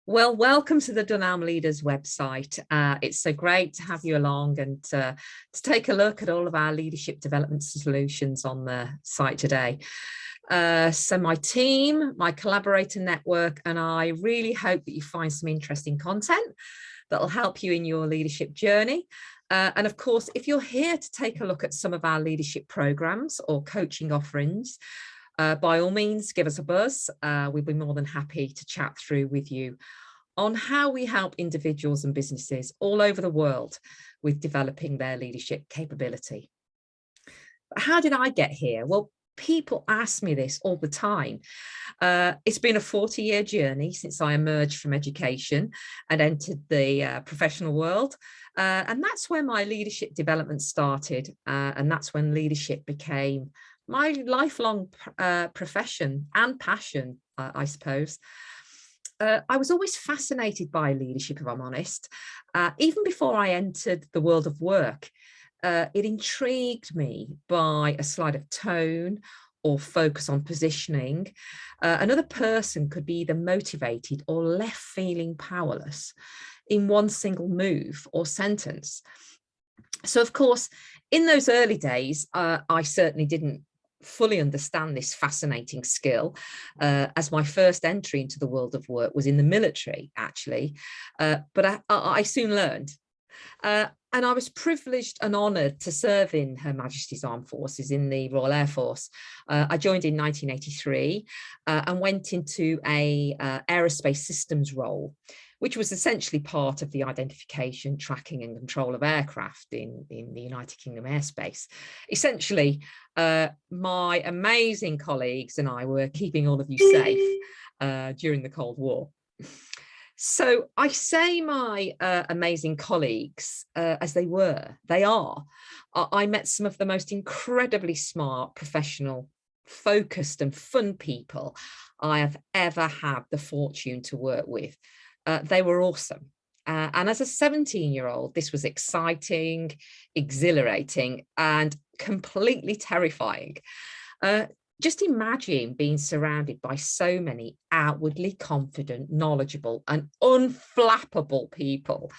Well, welcome to the Dunelm Leaders website. It's so great to have you along and to take a look at all of our leadership development solutions on the site today. So my team, my collaborator network, and I really hope that you find some interesting content that will help you in your leadership journey. And of course, if you're here to take a look at some of our leadership programs or coaching offerings, by all means, give us a buzz. We'll be more than happy to chat through with you on how we help individuals and businesses all over the world with developing their leadership capability. But how did I get here? Well, people ask me this all the time. It's been a 40-year journey since I emerged from education and entered the professional world. And that's where my leadership development started. And that's when leadership became my lifelong profession and passion, I suppose. I was always fascinated by leadership, if I'm honest. Even before I entered the world of work, it intrigued me by a sleight of tone or focus on positioning. Another person could be either motivated or left feeling powerless in one single move or sentence. So, of course, in those early days, I certainly didn't fully understand this fascinating skill, as my first entry into the world of work was in the military, actually, but I soon learned. And I was privileged and honoured to serve in Her Majesty's Armed Forces in the Royal Air Force. I joined in 1983 and went into a aerospace systems role, which was essentially part of the identification, tracking and control of aircraft in the United Kingdom airspace. Essentially, my amazing colleagues and I were keeping all of you safe during the Cold War. So I say my amazing colleagues, as they are. I met some of the most incredibly smart, professional, focused and fun people I have ever had the fortune to work with. They were awesome. And as a 17-year-old, this was exciting, exhilarating, and completely terrifying. Just imagine being surrounded by so many outwardly confident, knowledgeable, and unflappable people.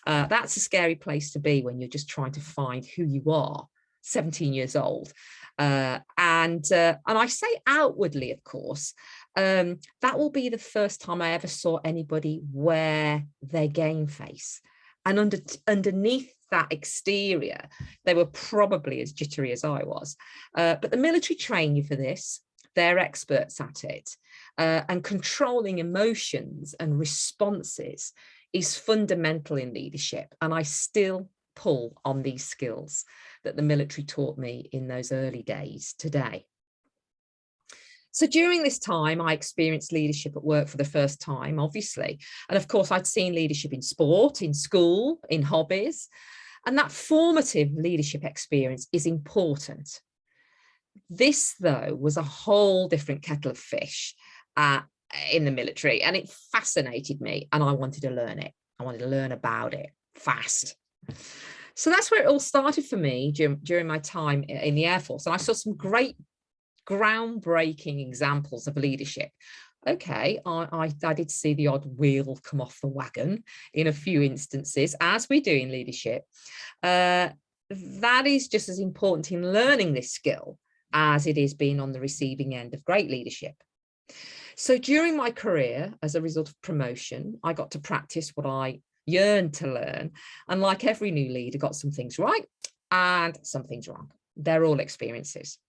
That's a scary place to be when you're just trying to find who you are, 17 years old. And I say outwardly, of course, that will be the first time I ever saw anybody wear their game face. And underneath that exterior, they were probably as jittery as I was. But the military train you for this. They're experts at it. And controlling emotions and responses is fundamental in leadership. And I still pull on these skills that the military taught me in those early days today. So during this time, I experienced leadership at work for the first time, obviously. And of course, I'd seen leadership in sport, in school, in hobbies. And that formative leadership experience is important. This, though, was a whole different kettle of fish in the military. And it fascinated me. And I wanted to learn it. I wanted to learn about it fast. So that's where it all started for me during my time in the Air Force. And I saw some great groundbreaking examples of leadership. Okay, I did see the odd wheel come off the wagon in a few instances, as we do in leadership. That is just as important in learning this skill as it is being on the receiving end of great leadership. So during my career, as a result of promotion, I got to practice what I yearned to learn. And like every new leader, got some things right and some things wrong. They're all experiences.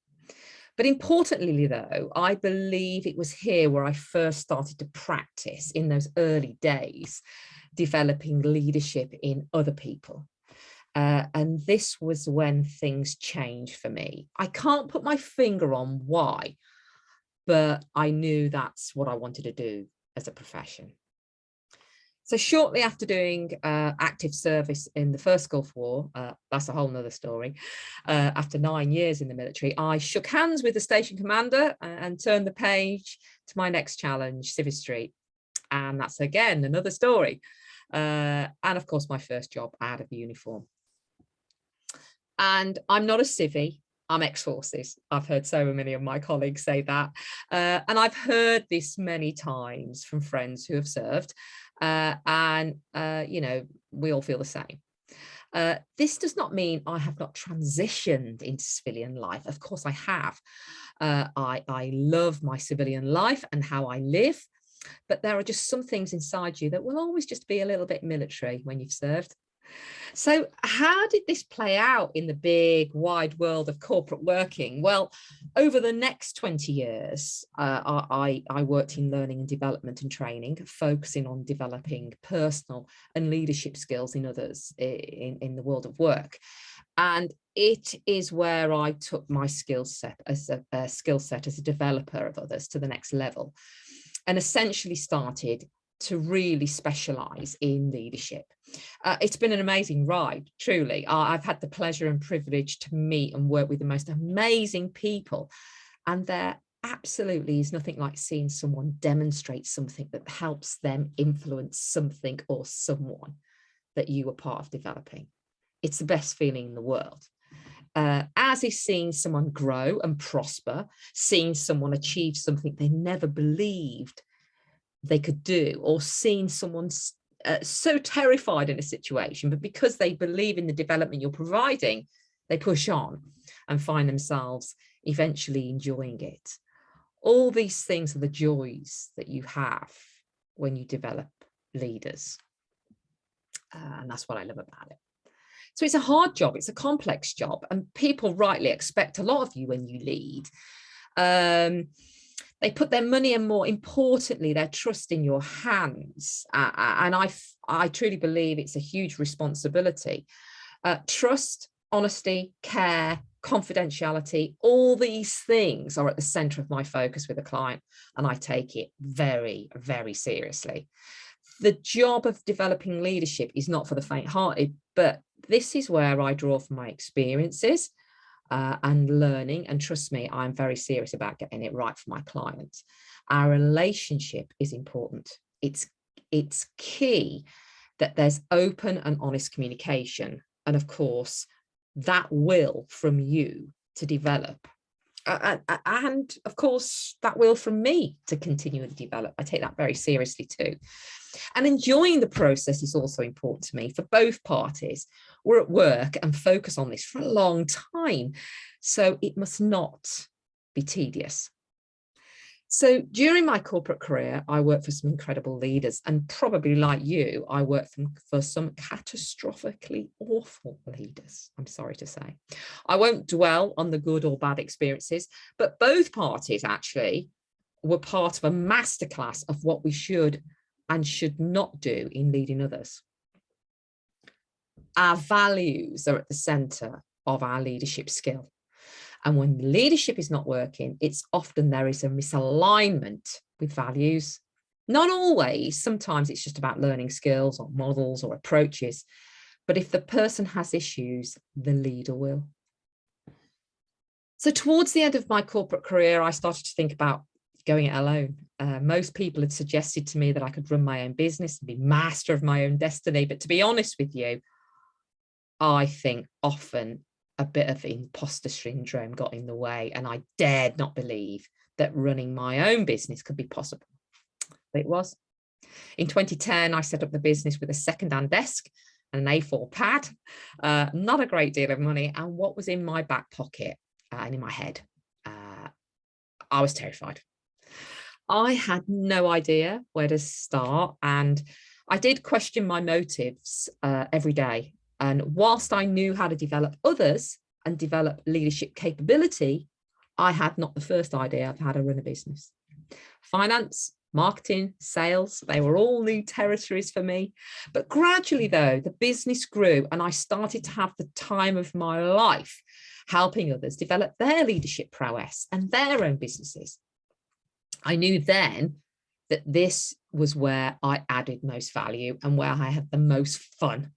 But importantly, though, I believe it was here where I first started to practice in those early days, developing leadership in other people. And this was when things changed for me. I can't put my finger on why, but I knew that's what I wanted to do as a profession. So shortly after doing active service in the first Gulf War, that's a whole nother story, after 9 years in the military, I shook hands with the station commander and turned the page to my next challenge, Civvy Street. And that's, again, another story. And of course, my first job out of uniform. And I'm not a civvy. I'm ex-forces. I've heard so many of my colleagues say that. And I've heard this many times from friends who have served. You know, we all feel the same. This does not mean I have not transitioned into civilian life. Of course I have. I love my civilian life and how I live, but there are just some things inside you that will always just be a little bit military when you've served. So how did this play out in the big wide world of corporate working? Well, over the next 20 years, I worked in learning and development and training, focusing on developing personal and leadership skills in others in the world of work. And it is where I took my skill set as a developer of others to the next level, and essentially started to really specialize in leadership. It's been an amazing ride, truly. I've had the pleasure and privilege to meet and work with the most amazing people. And there absolutely is nothing like seeing someone demonstrate something that helps them influence something or someone that you were part of developing. It's the best feeling in the world. As is seeing someone grow and prosper, seeing someone achieve something they never believed they could do, or seeing someone so terrified in a situation, but because they believe in the development you're providing, they push on and find themselves eventually enjoying it. All these things are the joys that you have when you develop leaders. And that's what I love about it. So it's a hard job, it's a complex job, and people rightly expect a lot of you when you lead. They put their money and, more importantly, their trust in your hands. And I truly believe it's a huge responsibility. Trust, honesty, care, confidentiality, all these things are at the center of my focus with a client, and I take it very, very seriously. The job of developing leadership is not for the faint-hearted, but this is where I draw from my experiences and learning, and trust me, I'm very serious about getting it right for my clients. Our relationship is important. It's key that there's open and honest communication, and of course that will from you to develop, and of course that will from me to continue and develop. I take that very seriously too. And enjoying the process is also important to me for both parties. We're at work and focus on this for a long time, so it must not be tedious. So during my corporate career, I worked for some incredible leaders, and probably like you, I worked for some catastrophically awful leaders, I'm sorry to say. I won't dwell on the good or bad experiences, but both parties actually were part of a masterclass of what we should and should not do in leading others. Our values are at the center of our leadership skill. And when leadership is not working, it's often there is a misalignment with values. Not always, sometimes it's just about learning skills or models or approaches. But if the person has issues, the leader will. So towards the end of my corporate career, I started to think about going it alone. Most people had suggested to me that I could run my own business and be master of my own destiny. But to be honest with you, I think often a bit of imposter syndrome got in the way, and I dared not believe that running my own business could be possible. But it was. In 2010, I set up the business with a second-hand desk and an A4 pad, not a great deal of money, and what was in my back pocket and in my head. I was terrified. I had no idea where to start, and I did question my motives every day. And whilst I knew how to develop others and develop leadership capability, I had not the first idea of how to run a business. Finance, marketing, sales, they were all new territories for me. But gradually, though, the business grew and I started to have the time of my life helping others develop their leadership prowess and their own businesses. I knew then that this was where I added most value and where I had the most fun.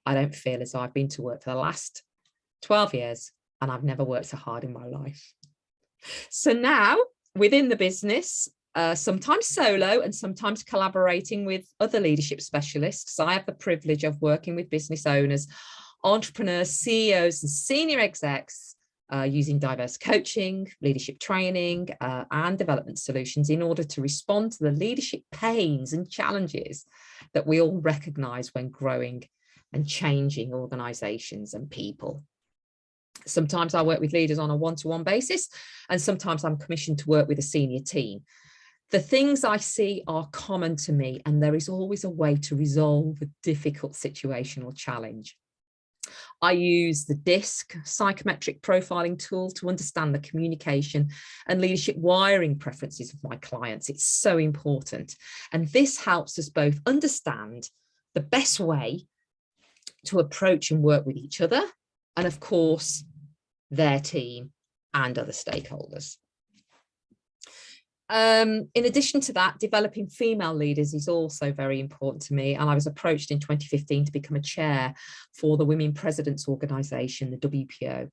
I don't feel as though I've been to work for the last 12 years and I've never worked so hard in my life. So now within the business, sometimes solo and sometimes collaborating with other leadership specialists, I have the privilege of working with business owners, entrepreneurs, CEOs and senior execs using diverse coaching, leadership training, and development solutions in order to respond to the leadership pains and challenges that we all recognise when growing and changing organisations and people. Sometimes I work with leaders on a one-to-one basis, and sometimes I'm commissioned to work with a senior team. The things I see are common to me, and there is always a way to resolve a difficult situation or challenge. I use the DISC psychometric profiling tool to understand the communication and leadership wiring preferences of my clients. It's so important. And this helps us both understand the best way to approach and work with each other, and of course, their team and other stakeholders. In addition to that, developing female leaders is also very important to me. And I was approached in 2015 to become a chair for the Women Presidents Organisation, the WPO.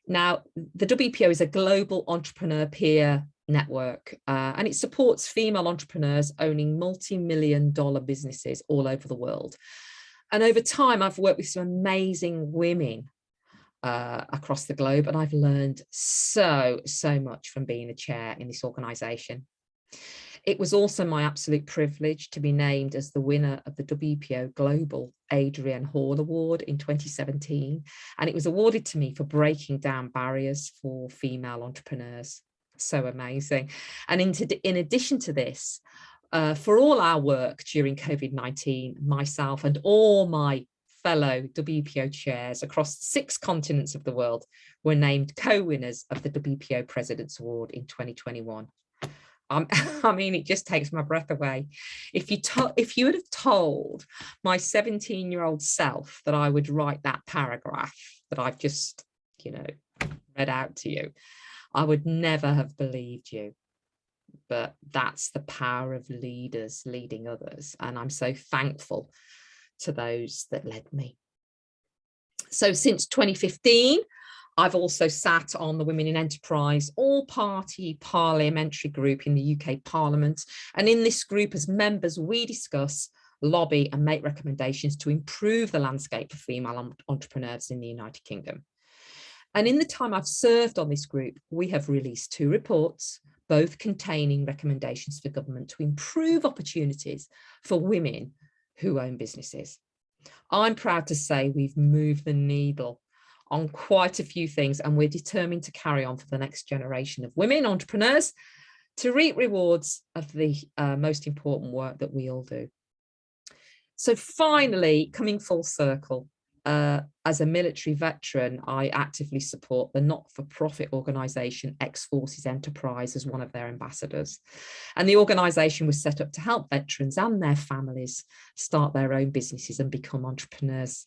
Now, the WPO is a global entrepreneur peer network, and it supports female entrepreneurs owning multi-million-dollar businesses all over the world. And over time, I've worked with some amazing women across the globe, and I've learned so much from being a chair in this organisation. It was also my absolute privilege to be named as the winner of the WPO Global Adrienne Hall Award in 2017, and it was awarded to me for breaking down barriers for female entrepreneurs. So amazing. And in addition to this, for all our work during COVID-19, myself and all my fellow WPO chairs across 6 continents of the world were named co-winners of the WPO President's Award in 2021. I mean, it just takes my breath away. If you would have told my 17-year-old self that I would write that paragraph that I've just, read out to you, I would never have believed you. But that's the power of leaders leading others. And I'm so thankful to those that led me. So since 2015, I've also sat on the Women in Enterprise all-party parliamentary group in the UK Parliament. And in this group, as members, we discuss, lobby and make recommendations to improve the landscape for female entrepreneurs in the United Kingdom. And in the time I've served on this group, we have released 2 reports, both containing recommendations for government to improve opportunities for women who own businesses. I'm proud to say we've moved the needle on quite a few things, and we're determined to carry on for the next generation of women entrepreneurs to reap rewards of the most important work that we all do. So finally, coming full circle, as a military veteran, I actively support the not-for-profit organisation Ex-Forces Enterprise as one of their ambassadors. And the organisation was set up to help veterans and their families start their own businesses and become entrepreneurs.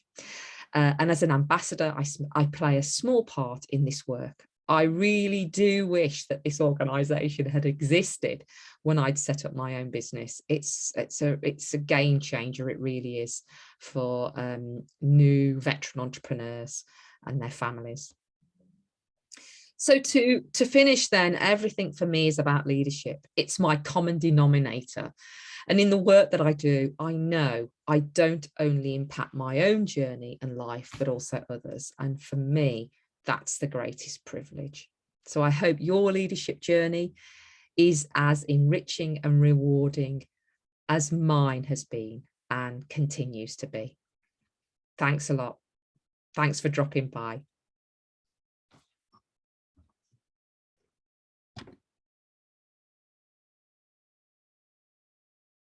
And as an ambassador, I play a small part in this work. I really do wish that this organisation had existed when I'd set up my own business. It's a game changer. It really is for new veteran entrepreneurs and their families. So to finish then, everything for me is about leadership. It's my common denominator. And in the work that I do, I know I don't only impact my own journey and life, but also others. And for me, that's the greatest privilege. So I hope your leadership journey is as enriching and rewarding as mine has been and continues to be. Thanks a lot. Thanks for dropping by.